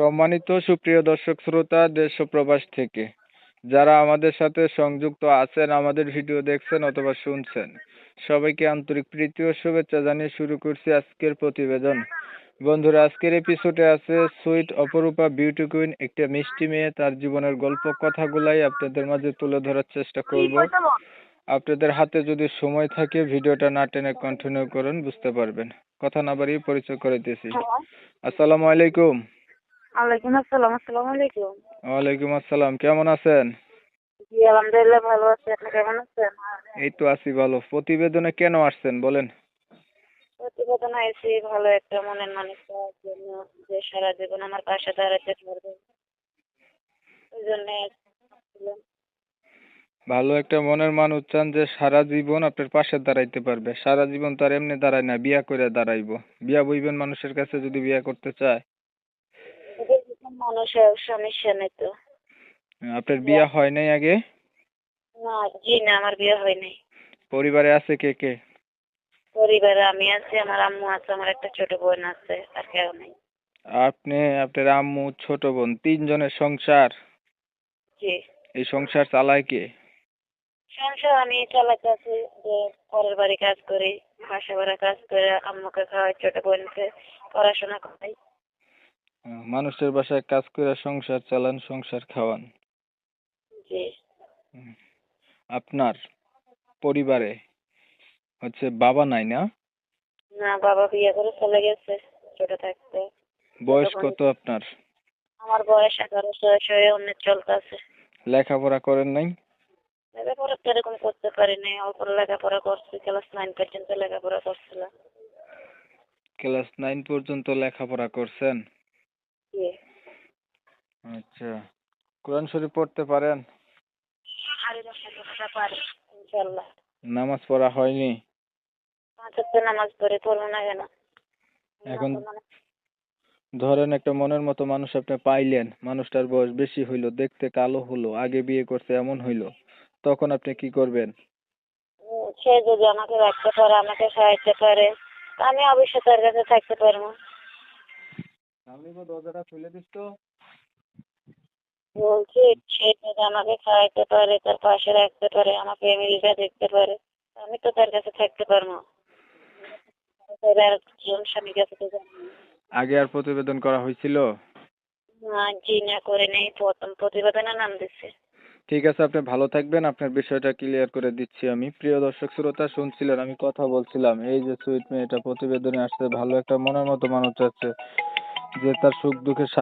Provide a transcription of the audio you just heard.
সম্মানিত সুপ্রিয় দর্শক শ্রোতা দেশ ও প্রবাস থেকে যারা আমাদের সাথে সংযুক্ত আছেন, আমাদের ভিডিও দেখছেন অথবা শুনছেন, সবাইকে আন্তরিক প্রীতি ও শুভেচ্ছা জানিয়ে শুরু করছি আজকের প্রতিবেদন। বন্ধুরা, আজকের এপিসোডে আছে সুইট অপরূপা বিউটি কুইন, একটা মিষ্টি মেয়ে। তার জীবনের গল্প কথাগুলাই আপনাদের মাঝে তুলে ধরার চেষ্টা করব। আপনাদের হাতে যদি সময় থাকে ভিডিওটা না টেনে কন্টিনিউ করুন, বুঝতে পারবেন। কথা না বাড়িয়ে পরিচয় করে দিয়েছি। আসসালামু আলাইকুম। ওয়ালাইকুম আসসালাম। আসসালামু আলাইকুম। ওয়ালাইকুম আসসালাম। কেমন আছেন? জি আলহামদুলিল্লাহ ভালো আছি। আপনি কেমন আছেন? এই তো আছি ভালো। প্রতিবেদনে কেন আসছেন বলেন? প্রতিবেদন আইছি ভালো একটা মনের মানুষ পাওয়ার জন্য, যে সারা জীবন আমার পাশে দাঁড়াতে পারবে, ওই জন্য আসছিলাম। ভালো একটা মনের মানুষ চান যে সারা জীবন আপনার পাশে দাঁড়াইতে পারবে। সারা জীবন তো আর এমনি দাঁড়ায় না, বিয়া করে দাঁড়াইবো। বিয়া বইবেন মানুষের কাছে যদি বিয়া করতে চায়। এরকম মানুষের সমস্যা নেই তো। আপনার বিয়া হয় নাই আগে? না, জি না, আমার বিয়ে হয় নাই। পরিবারে আছে কে কে? পরিবারে আমি আছি, আমার আম্মু আছে, আমার একটা ছোট বোন আছে, আর কেউ নেই। আপনি, আপনার আম্মু, ছোট বোন, তিনজনের সংসার। জি। এই সংসার চালায় কে? সংসার আমি চালাইতেছি, যে পরের বাড়ি কাজ করি, বাসা বাড়া কাজ করে আম্মুকে খাওয়াই, ছোট বোনকে পড়াশোনা করাই। মানুষের বাসায় কাজ করে সংসার চালান, সংসার খাওয়ান। জি। হুম। আপনার পরিবারে বাবা নাই না? না, বাবা বিয়ে করে চলে গেছে ছোট থাকতে। বয়স তখন কত আপনার? আমার বয়স 11 শেষ হয়ে 19 চলতেছে। লেখাপড়া করেন নাই? লেখাপড়া তো এরকম করতে পারিনি, অল্প লেখাপড়া করছি, ক্লাস 9 পর্যন্ত লেখাপড়া করছিলাম। ক্লাস 9 পর্যন্ত লেখাপড়া করছেন? জি। আচ্ছা। কোরআন শরীফ পড়তে পারেন? আরে লেখাপড়া পারি ইনশাআল্লাহ। নামাজ পড়া হয়নি? 5 ওয়াক্ত নামাজ পড়বো না কেন? এখন ধরেন একটা মনের মতো মানুষ আপনি পাইলেন, মানুষটার বয়স বেশি হইলো, দেখতে কালো হলো, আগে বিয়ে করছে এমন হইলো, তখন আপনি কি করবেন? সে যদি আমাকে রাখতে পারে, আমাকে সাহায্য করে, আমি অবশ্যই তার কাছে থাকতে পারবো। দরজাটা খুলে দিস তো। বলছি, সে যদি আমাকে খাওয়াইতে পারে, তার পাশে রাখতে পারে, আমার ফ্যামিলিটা দেখতে পারে, আমি তো তার কাছে থাকতে পারবো। তার আর জীবন স্বামীর কাছে তো যাবো না। আগে আর প্রতিবেদন করা হয়েছিল? না, জি না, করে নেই, প্রথম প্রতিবেদনে নাম দিচ্ছে। ঠিক আছে, আপনি ভালো থাকবেন। আপনার বিষয়টা ক্লিয়ার করে দিচ্ছি আমি। প্রিয় দর্শক শ্রোতা, শুনছিলেন আমি কথা বলছিলাম, এই যে সুইট মেয়েটা প্রতিবেদনে আসছে, ভালো একটা মনের মতো মানুষ আছে যে তার সুখ দুঃখের